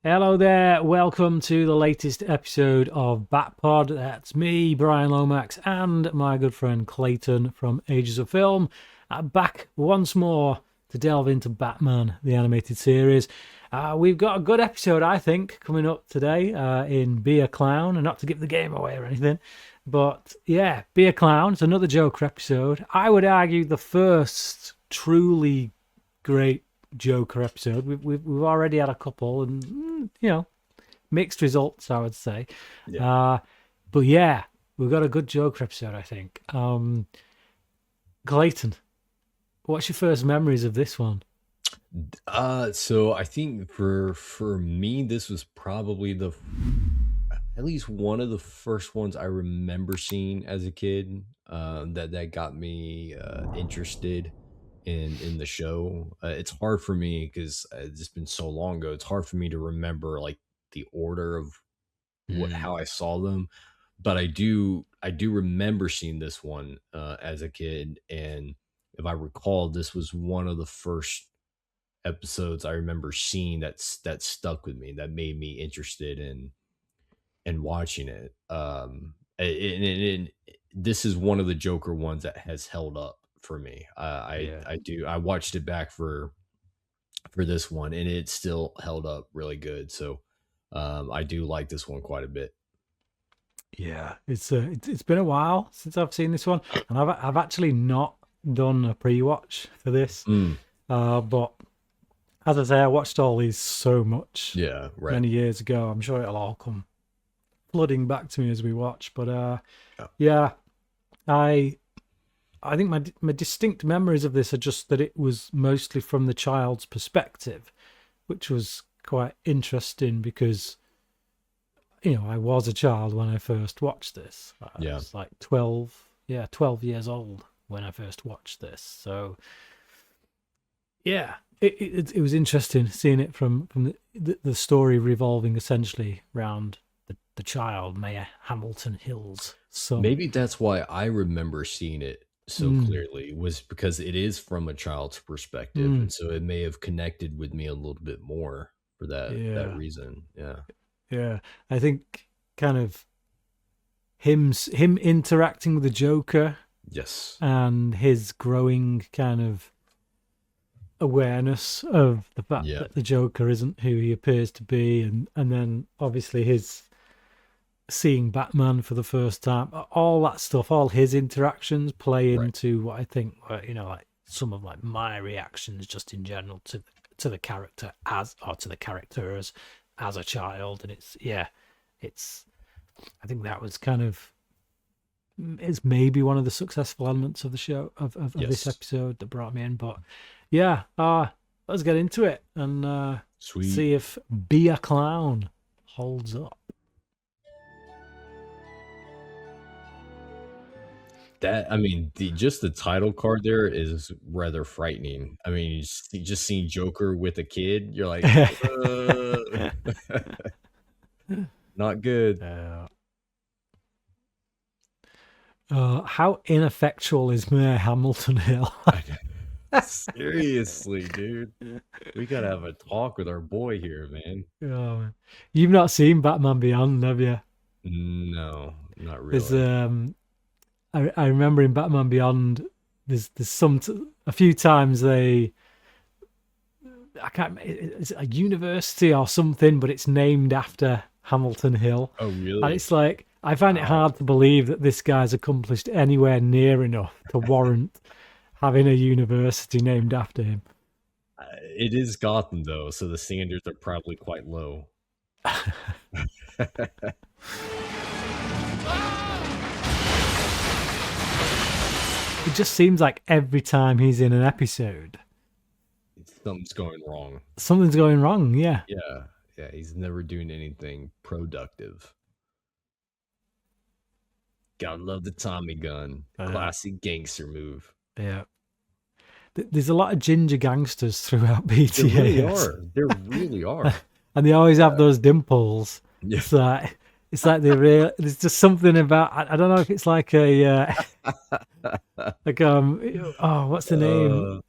Hello there, welcome to the latest episode of Bat Pod. That's me, Bryan Lomax, and my good friend Clayton from Ages of Film, back once more to delve into Batman, the animated series. We've got a good episode, I think, coming up today in Be a Clown, and not to give the game away or anything, but yeah, Be a Clown. It's another Joker episode. I would argue the first truly great Joker episode. We've already had a couple, and mixed results, I would say. Yeah. But yeah, we've got a good Joker episode, I think. Clayton, what's your first memories of this one? So I think for me, this was probably at least one of the first ones I remember seeing as a kid. That got me interested in the show. It's hard for me because it's been so long ago. It's hard for me to remember like the order of how I saw them, but I do remember seeing this one as a kid, and if I recall, this was one of the first episodes I remember seeing that stuck with me, that made me interested in watching it. And this is one of the Joker ones that has held up for me. Yeah. I watched it back for this one, and it still held up really good. So I do like this one quite a bit. Yeah, it's been a while since I've seen this one, and I've actually not done a pre-watch for this. But as I say, I watched all these so much Yeah, right. many years ago. I'm sure it'll all come flooding back to me as we watch. But Yeah. yeah, I think my distinct memories of this are just that it was mostly from the child's perspective, which was quite interesting because I was a child when I first watched this. I Yeah. was like 12 years old when I first watched this. So yeah, it was interesting seeing it from the story revolving essentially around the child, Mayor Hamilton Hill's son. Maybe that's why I remember seeing it so clearly, was because it is from a child's perspective, and so it may have connected with me a little bit more for that reason. Yeah. Yeah, I think kind of him interacting with the Joker Yes. and his growing kind of awareness of the fact Yeah. that the Joker isn't who he appears to be, and then obviously his seeing Batman for the first time, all that stuff, all his interactions play Right. into what I think, like some of like my reactions just in general to the character to the characters as a child. And I think that was kind of, it's maybe one of the successful elements of the show of this Yes. episode that brought me in. But yeah, let's get into it and Sweet. see if Be a Clown holds up. I mean, just the title card there is rather frightening. I mean, you just seeing Joker with a kid, you're like, not good. How ineffectual is Mayor Hamilton Hill? Seriously, dude. We gotta have a talk with our boy here, man. Oh, man. You've not seen Batman Beyond, have you? No, not There's really. I remember in Batman Beyond, there's a few times I can't, it's a university or something, but it's named after Hamilton Hill. Oh, really? And it's like, I find it hard to believe that this guy's accomplished anywhere near enough to warrant having a university named after him. It is Gotham, though, so the standards are probably quite low. It just seems like every time he's in an episode, Something's going wrong. something's going wrong. Yeah. Yeah, he's never doing anything productive. Gotta love the Tommy gun. Classic gangster move. Yeah. There's a lot of ginger gangsters throughout BTAS. There really are. There really are. And they always have those dimples. Yeah. It's like there's just something about, I don't know if it's like a like what's the name?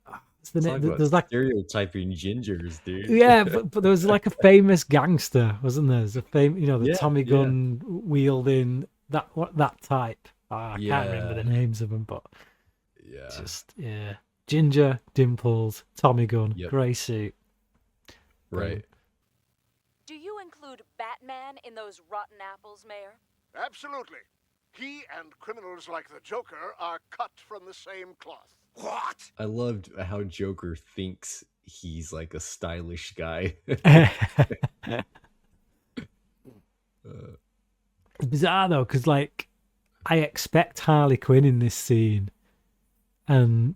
what's the It's name? like what There's like stereotyping gingers, dude. yeah, but there was like a famous gangster, wasn't there? There's a you know, the Yeah, Tommy yeah, gun wielding that type. I can't remember yeah, the names of them, but yeah. just yeah, ginger, dimples, Tommy gun, Yep. grey suit. Right. Do you include Batman in those rotten apples, Mayor? Absolutely. He and criminals like the Joker are cut from the same cloth. What? I loved how Joker thinks he's like a stylish guy. It's bizarre though, because like I expect Harley Quinn in this scene, and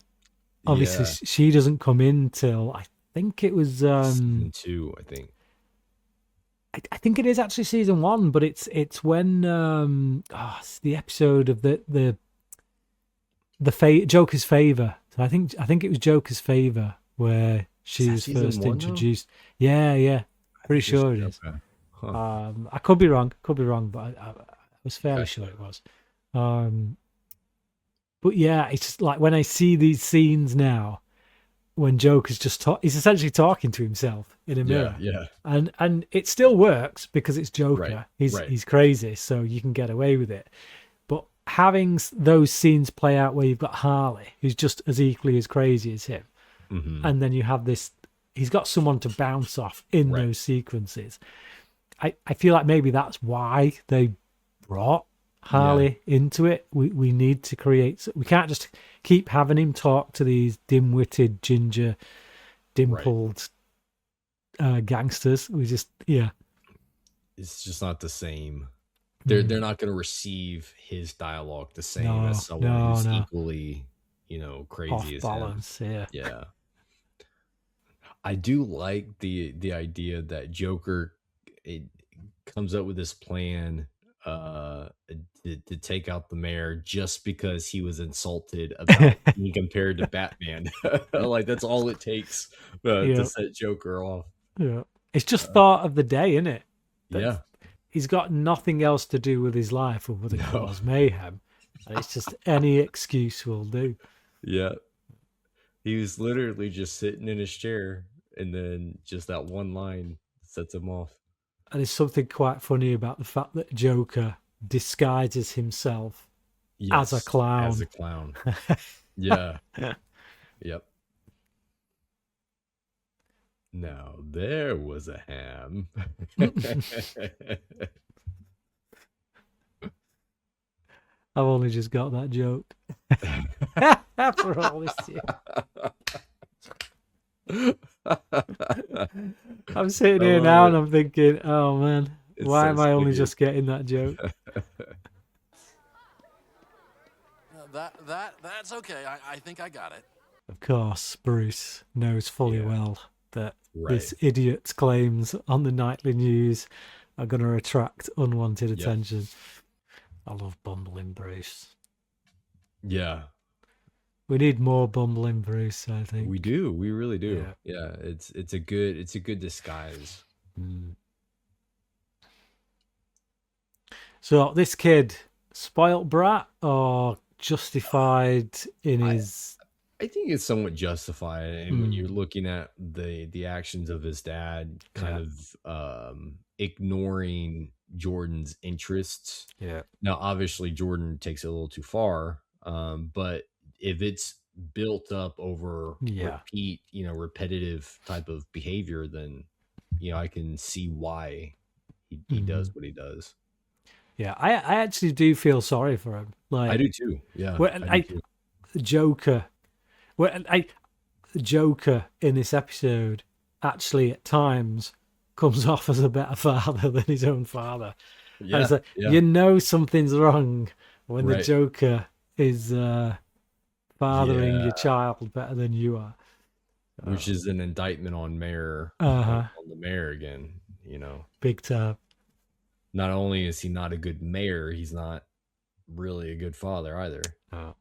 obviously Yeah. she doesn't come in till I think it was Season 2, I think. I think it is actually season 1, but it's when it's the episode of the Joker's Favor. So I think it was Joker's Favor where she was season first 1 though? Introduced. Yeah, pretty sure it is. Okay. Huh. I could be wrong, but I was fairly Okay. sure it was. But yeah, it's just like when I see these scenes now, when Joker's he's essentially talking to himself in a mirror. Yeah. And it still works because it's Joker. Right, He's crazy, so you can get away with it. But having those scenes play out where you've got Harley, who's just as equally as crazy as him, and then you have this, he's got someone to bounce off in those sequences. I feel like maybe that's why they brought Harley into it. We need to create. We can't just keep having him talk to these dim-witted, ginger, dimpled gangsters. We just It's just not the same. They're not going to receive his dialogue the same as someone who's equally, crazy off as him. balance. Yeah. I do like the idea that Joker comes up with this plan to take out the mayor just because he was insulted about being compared to Batman. Like that's all it takes to set Joker off. Yeah, it's just thought of the day, isn't it? Yeah, he's got nothing else to do with his life other than cause mayhem, and it's just any excuse will do. Yeah, he was literally just sitting in his chair, and then just that one line sets him off. And there's something quite funny about the fact that Joker disguises himself as a clown. As a clown. Yeah. Yep. Now there was a ham. I've only just got that joke. After all this year. I'm sitting here now and I'm thinking, oh man, why am I only just getting that joke? That's okay. I think I got it. Of course, Bruce knows fully well that this idiot's claims on the nightly news are going to attract unwanted attention. I love bumbling Bruce. Yeah. We need more bumbling Bruce, I think. We do. We really do. Yeah. It's a good disguise. So this kid, spoilt brat or justified in his... I think it's somewhat justified, and when you're looking at the actions of his dad, kind of ignoring Jordan's interests. Yeah. Now, obviously, Jordan takes it a little too far, but if it's built up over repetitive type of behavior, then I can see why he does what he does. Yeah, I actually do feel sorry for him. Like I do too. Yeah, the Joker. The Joker in this episode actually at times comes off as a better father than his own father. Yeah, it's like, you know something's wrong when the Joker is fathering your child better than you are. Which is an indictment on Mayor, on the mayor again, Big time. Not only is he not a good mayor, he's not really a good father either. Oh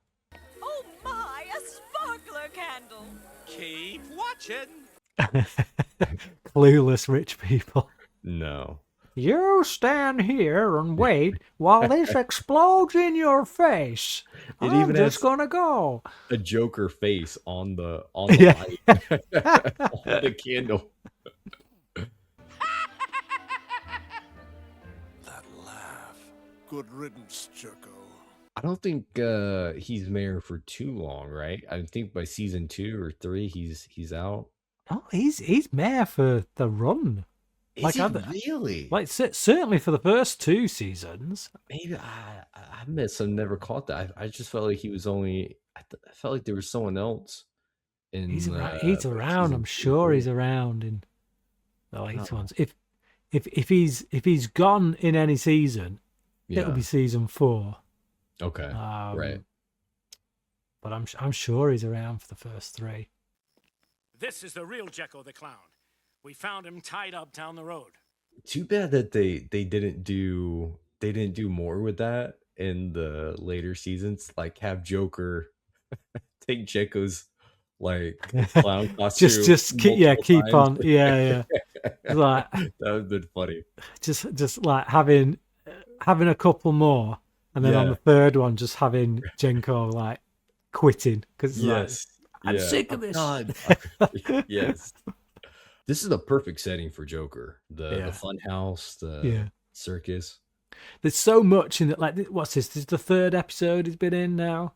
my, a sparkler candle. Keep watching. Clueless rich people. No. You stand here and wait while this explodes in your face. It I'm even just has gonna go. a Joker face on the Yeah. light, on the candle. That laugh. Good riddance, Jerko. I don't think he's mayor for too long, right? I think by season 2 or 3 he's out. Oh, he's mayor for the run. Is he really? Like certainly for the first 2 seasons. Maybe I missed. I never caught that. I just felt like he was only. I felt like there was someone else. In He's like around. I'm season 2 or sure 3. he's around in the late ones. If he's gone in any season, it'll be season 4. Okay. Right. But I'm sure he's around for the first 3. This is the real Jekyll the Clown. We found him tied up down the road. Too bad that they didn't do more with that in the later seasons. Like have Joker take Jekyll's like clown costume. just keep multiple on. times. Yeah. Like That would have been funny. just like having a couple more, and then on the third one, just having Jenko like quitting because Yes. I'm sick of this. God. Yes. This is the perfect setting for Joker. The fun house, the circus. There's so much in it. Like, what's this? This is the 3rd episode he's been in now,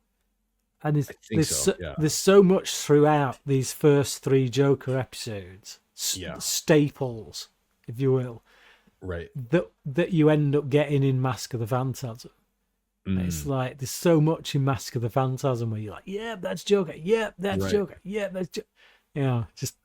and there's so much throughout these first 3 Joker episodes. Staples, if you will, right? That you end up getting in Mask of the Phantasm. It's like there's so much in Mask of the Phantasm where you're like, yeah, that's Joker. Yeah, that's Joker. Yeah, that's Joker. Just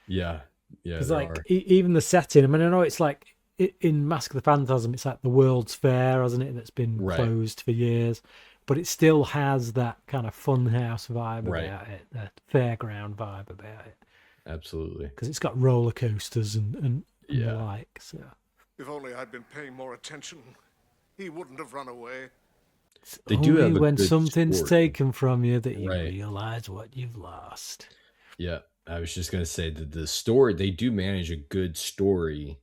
yeah. Because like even the setting. I mean, I know it's like in Mask of the Phantasm, it's like the World's Fair, hasn't it? That's been closed for years, but it still has that kind of funhouse vibe about it, that fairground vibe about it. Absolutely. Because it's got roller coasters and the like. So If only I'd been paying more attention, he wouldn't have run away. They do have when good something's story. taken from you that you realize what you've lost. Yeah, I was just gonna say that the story, they do manage a good story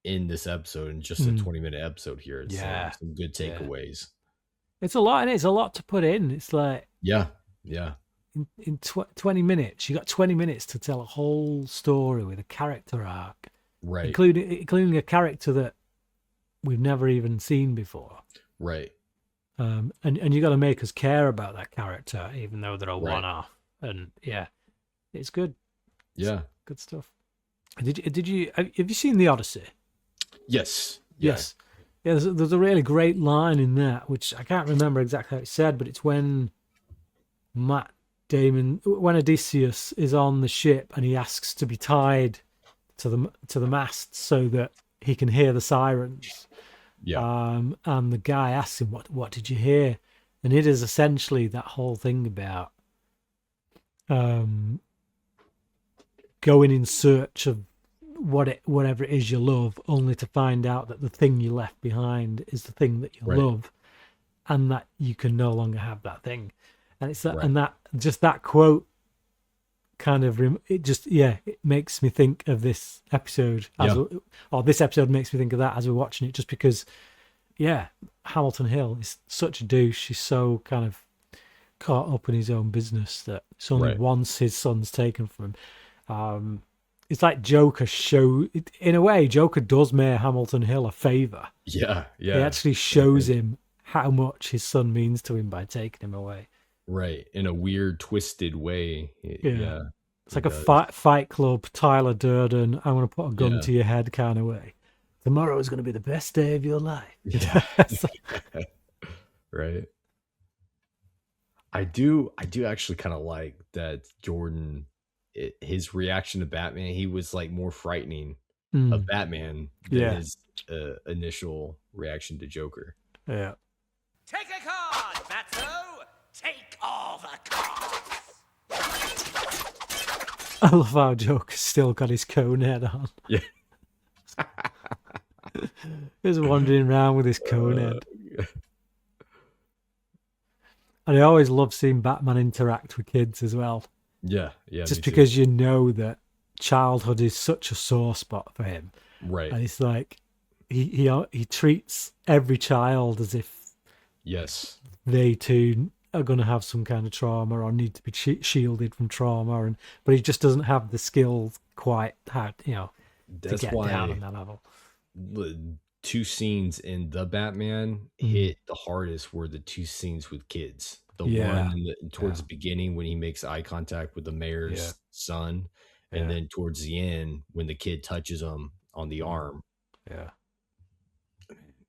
in this episode, in just a 20-minute episode here. It's some good takeaways. It's a lot, and it's a lot to put in. It's like in 20 minutes, you got 20 minutes to tell a whole story with a character arc, right? Including a character that we've never even seen before, right? And you got to make us care about that character, even though they're a one-off. And it's good. Yeah, it's good stuff. Did you have you seen The Odyssey? Yes. Yes. Yeah, there's a really great line in that, which I can't remember exactly how it's said, but it's when when Odysseus is on the ship and he asks to be tied to the mast so that he can hear the sirens. Yeah. And the guy asks him, "What did you hear?" And it is essentially that whole thing about going in search of whatever it is you love, only to find out that the thing you left behind is the thing that you love, and that you can no longer have that thing. And it's that, and that just that quote kind of it makes me think of this episode or this episode makes me think of that as we're watching it, just because Hamilton Hill is such a douche. He's so kind of caught up in his own business that it's only once his son's taken from him. It's like Joker in a way, Joker does Mayor Hamilton Hill a favor. Yeah. He actually shows him how much his son means to him by taking him away. Right. In a weird, twisted way. Yeah. It's like a Fight Club, Tyler Durden, I want to put a gun to your head kind of way. Tomorrow is going to be the best day of your life. Yeah. Right. I do actually kind of like that Jordan, his reaction to Batman, he was like more frightening of Batman than his initial reaction to Joker. Yeah. Take a card, Fatso! Take all the cards! I love how Joker's still got his cone head on. Yeah. He's wandering around with his cone head. And I always love seeing Batman interact with kids as well. Yeah. Just because you know that childhood is such a sore spot for him. Right. And it's like, he treats every child as if Yes. they too are going to have some kind of trauma or need to be shielded from trauma, but he just doesn't have the skills quite how to That's get down why on that level. the two scenes in The Batman hit the hardest were the two scenes with kids. The one towards the beginning when he makes eye contact with the mayor's son, and then towards the end when the kid touches him on the arm. Yeah.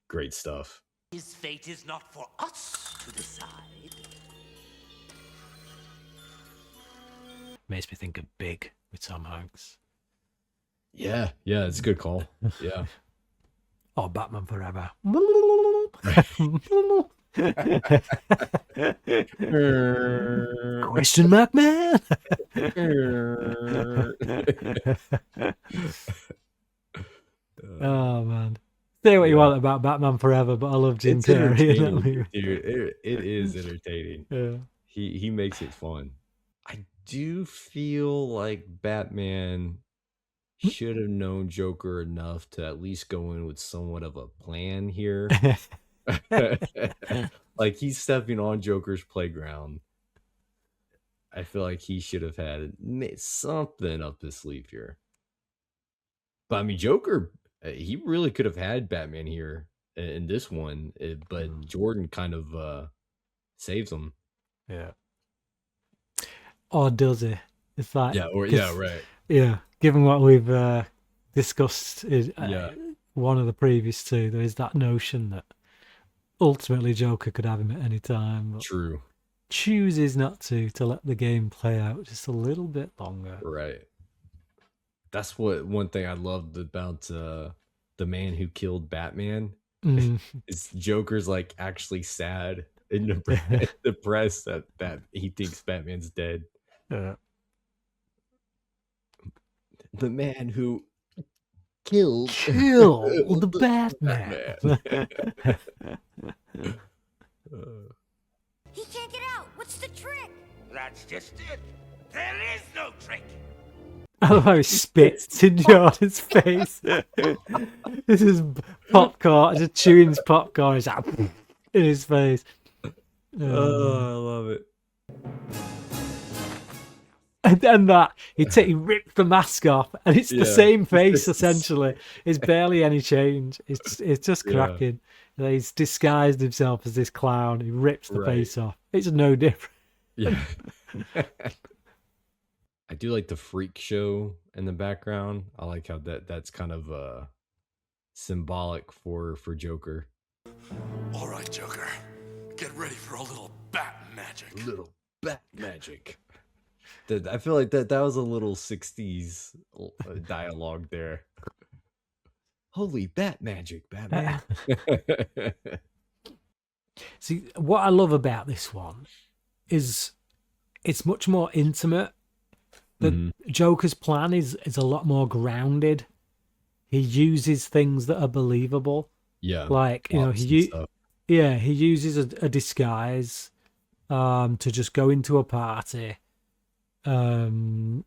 Great stuff. His fate is not for us to decide. Makes me think of Big with Tom Hanks. Yeah, it's a good call. Yeah. Or Batman Forever. Question mark, man. Oh man, say what you want about Batman Forever, but I love Jim Carrey in that movie. Dude, it is entertaining. Yeah. He makes it fun. I do feel like Batman should have known Joker enough to at least go in with somewhat of a plan here. Like he's stepping on Joker's playground. I feel like he should have had something up his sleeve here. But I mean, Joker, he really could have had Batman here in this one, but Jordan kind of saves him. Yeah. Or does he? It's like right. Yeah, given what we've discussed is one of the previous two, there is that notion that ultimately Joker could have him at any time. But True. Chooses not to let the game play out just a little bit longer. Right. That's one thing I loved about The Man Who Killed Batman. Is Joker's like actually sad and depressed that he thinks Batman's dead. Yeah. The man who killed the Batman. He can't get out. What's the trick? That's just it. There is no trick. I love how he spits in Jordan's face. This is popcorn. Just chewing his popcorn. He's like, in his face. I love it. And that he ripped the mask off, and it's the same face essentially. It's barely any change. It's just cracking. He's disguised himself as this clown. He rips the face off. It's no different. Yeah. I do like the freak show in the background. I like how that's kind of symbolic for Joker. All right, Joker. Get ready for a little bat magic. Little bat magic. I feel like that was a little 60s dialogue there. Holy bat magic, Batman. See, what I love about this one is it's much more intimate. The Joker's plan is a lot more grounded. He uses things that are believable. Yeah. Like, he uses a disguise to just go into a party. He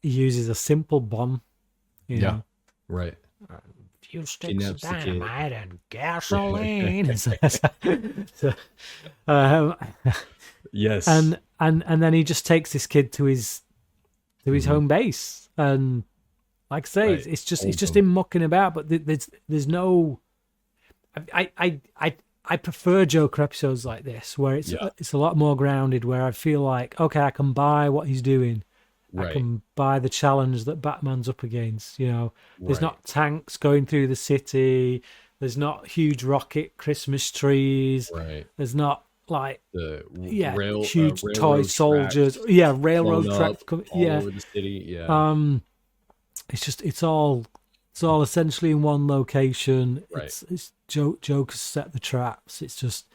uses a simple bomb, you know. Right. A few sticks of dynamite and gasoline. Yes. And then he just takes this kid to his home base, and like I say, it's just him mucking about. But there's no. I prefer Joker episodes like this, where it's a lot more grounded, where I feel like, okay, I can buy what he's doing. I can buy the challenge that Batman's up against. There's not tanks going through the city. There's not huge rocket Christmas trees. Right. There's not like huge toy railroad soldiers. Tracks Railroad tracks. all over the city. Yeah. It's all essentially in one location. Right. It's Joker's set the traps. It's just,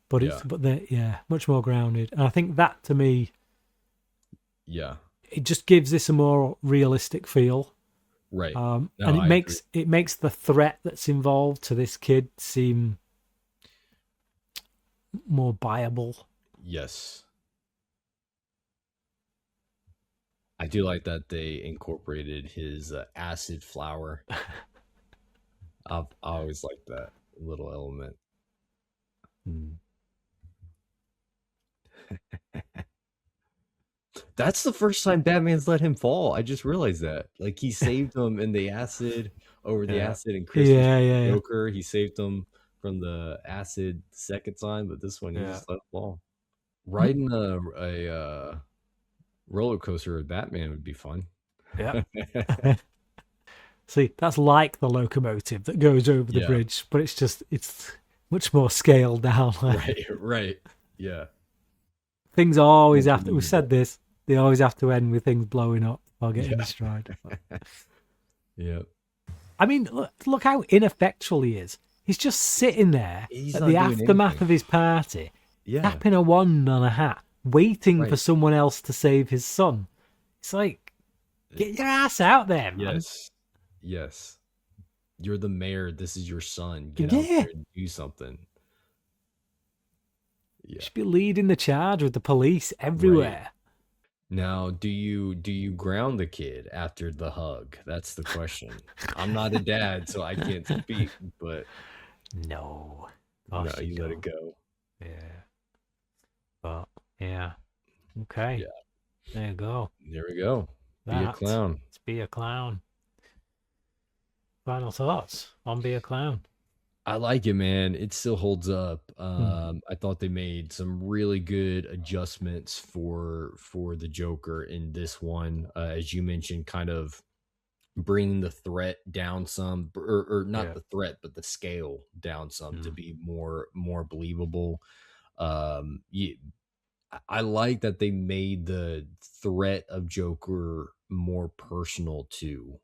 but they're much more grounded. And I think that to me, it just gives this a more realistic feel. Right. And it makes the threat that's involved to this kid seem more viable. Yes. I do like that they incorporated his acid flower. I always like that little element. That's the first time Batman's let him fall. I just realized that. Like he saved him in the acid over the acid in Christmas Joker. He saved him from the acid the second time, but this one he just let him fall. Riding a roller coaster with Batman would be fun. Yeah. See, that's like the locomotive that goes over the bridge, but it's much more scaled down. Right. Yeah. Things always have to, we've said this, they always have to end with things blowing up or getting destroyed. Yeah. I mean, look how ineffectual he is. He's just sitting there He's at not the doing aftermath anything. of his party, Yeah. tapping a wand on a hat, waiting for someone else to save his son. It's like, get your ass out there, man. Yes. You're the mayor. This is your son. Get out there and do something. You should be leading the charge with the police everywhere. Now, do you ground the kid after the hug? That's the question. I'm not a dad, so I can't speak, but no, you let it go. Yeah, but okay. Yeah, there you go. There we go. Be a clown. Let's be a clown. Final thoughts on Be a Clown. I like it, man. It still holds up. I thought they made some really good adjustments for the Joker in this one. As you mentioned, kind of bringing the threat down some, or not the threat, but the scale down some to be more believable. I like that they made the threat of Joker more personal too.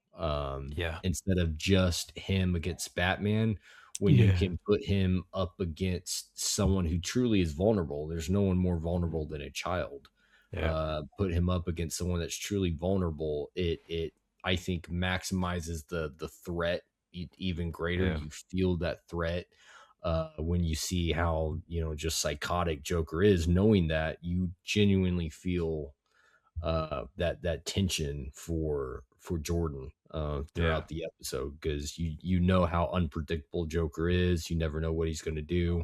Instead of just him against Batman, when you can put him up against someone who truly is vulnerable. There's no one more vulnerable than a child. Put him up against someone that's truly vulnerable. It I think maximizes the threat even greater. You feel that threat when you see how just psychotic Joker is. Knowing that, you genuinely feel that tension for Jordan throughout the episode, because you know how unpredictable Joker is. You never know what he's going to do.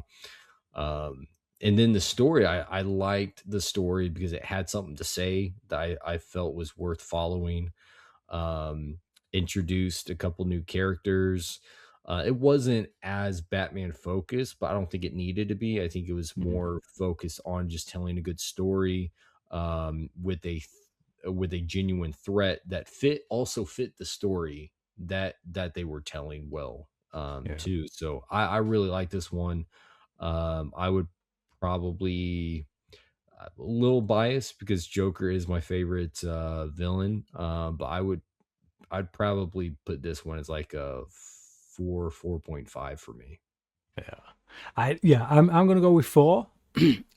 And then the story, I liked the story because it had something to say that I felt was worth following. Introduced a couple new characters. It wasn't as Batman focused, but I don't think it needed to be. I think it was more focused on just telling a good story with a genuine threat that also fit the story that they were telling well too. So I really like this one. I would probably a little biased because Joker is my favorite villain, but I'd probably put this one as like a 4.5 for me. I'm gonna go with 4.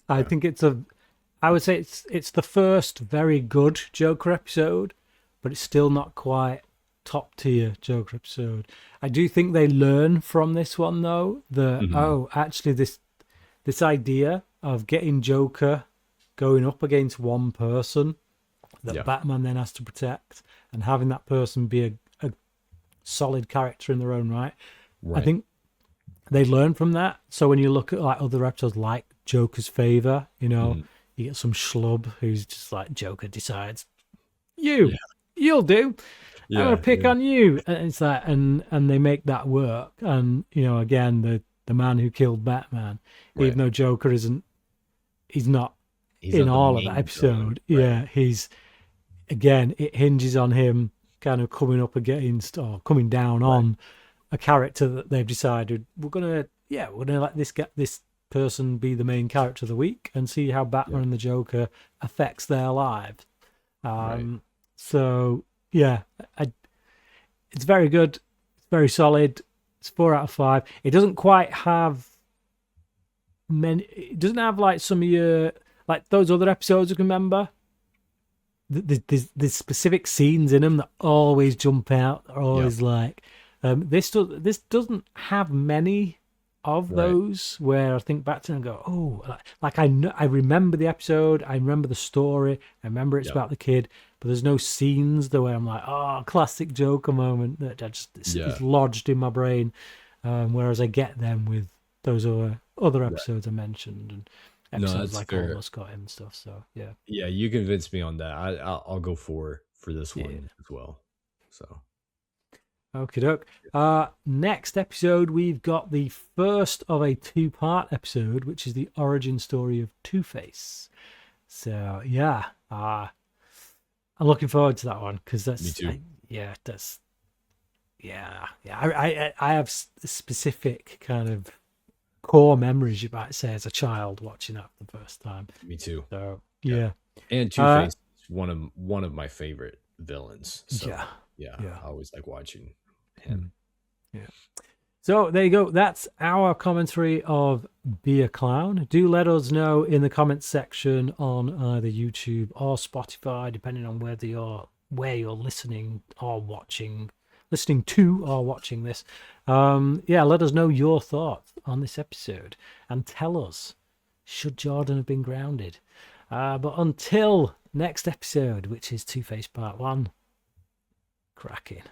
I think I would say it's the first very good Joker episode, but it's still not quite top tier Joker episode. I do think they learn from this one though, actually this idea of getting Joker going up against one person that Batman then has to protect, and having that person be a solid character in their own right. I think they learn from that. So when you look at like other episodes like Joker's Favor, you get some schlub who's just like, Joker decides, you'll do. I'm gonna pick on you, and it's like, and they make that work. And again, the man who killed Batman, even though Joker he's not in all of that episode. He's, again, it hinges on him kind of coming up against or coming down on a character that they've decided we're gonna let this person be the main character of the week and see how Batman and the Joker affects their lives. So it's very good. It's very solid. It's 4 out of 5. It doesn't quite have many. It doesn't have like some of your like those other episodes you can remember. There's specific scenes in them that always jump out. They're always like this doesn't have many of Right. those where I think back to them and go, oh, like I know, I remember the episode, I remember the story, I remember it's Yep. about the kid, but there's no scenes the way I'm like, oh, classic Joker moment that just is lodged in my brain. Whereas I get them with those other episodes I mentioned and episodes that's like fair. Almost Got Him and stuff. So yeah. Yeah, you convinced me on that. I'll go for this one Yeah. as well. So Okie doke. Next episode, we've got the first of a 2-part episode, which is the origin story of Two-Face. So yeah, I'm looking forward to that one because that's Me too. I have specific kind of core memories, you might say, as a child watching that for the first time. me too. So yeah, And Two-Face is one of my favorite villains. So yeah. I always like watching him. Yeah. So there you go. That's our commentary of Be a Clown. Do let us know in the comments section on either YouTube or Spotify, depending on where you're listening or watching this. Let us know your thoughts on this episode and tell us, should Jordan have been grounded? But until next episode, which is Two-Face Part 1, cracking.